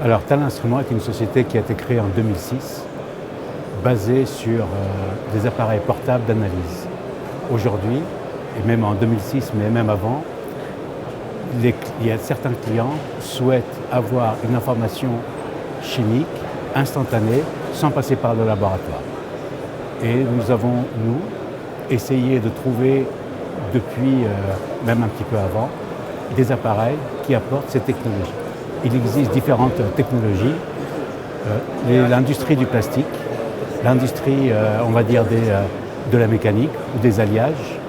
Alors, Tal Instruments est une société qui a été créée en 2006, basée sur des appareils portables d'analyse. Aujourd'hui, et même en 2006, mais même avant, il y a certains clients souhaitent avoir une information chimique instantanée sans passer par le laboratoire. Et nous avons, nous, essayé de trouver, depuis même un petit peu avant, des appareils qui apportent ces technologies. Il existe différentes technologies. L'industrie du plastique, l'industrie, on va dire, de la mécanique ou des alliages,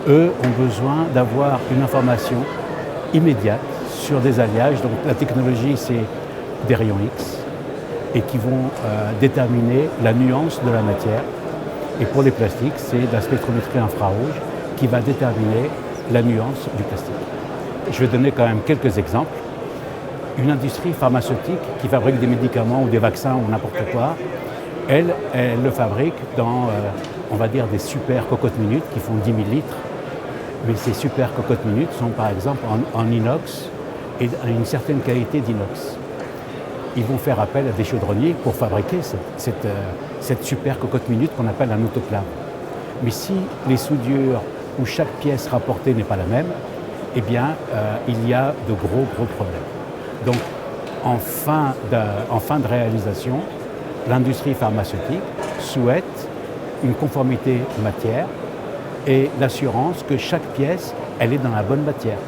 eux ont besoin d'avoir une information immédiate sur des alliages. Donc la technologie, c'est des rayons X et qui vont déterminer la nuance de la matière. Et pour les plastiques, c'est la spectrométrie infrarouge qui va déterminer la nuance du plastique. Je vais donner quand même quelques exemples. Une industrie pharmaceutique qui fabrique des médicaments ou des vaccins ou n'importe quoi, elle le fabrique dans, on va dire, des super cocottes minutes qui font 10 000 litres. Mais ces super cocottes minutes sont par exemple en inox et à une certaine qualité d'inox. Ils vont faire appel à des chaudronniers pour fabriquer cette super cocotte minute qu'on appelle un autoclave. Mais si les soudures où chaque pièce rapportée n'est pas la même, eh bien, il y a de gros problèmes. Donc, en fin de réalisation, l'industrie pharmaceutique souhaite une conformité matière et l'assurance que chaque pièce, elle est dans la bonne matière.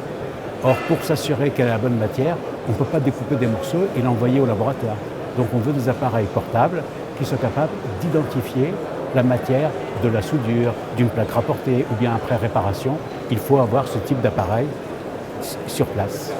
Or, pour s'assurer qu'elle est la bonne matière, on ne peut pas découper des morceaux et l'envoyer au laboratoire. Donc, on veut des appareils portables qui soient capables d'identifier la matière de la soudure, d'une plaque rapportée ou bien après réparation. Il faut avoir ce type d'appareil sur place.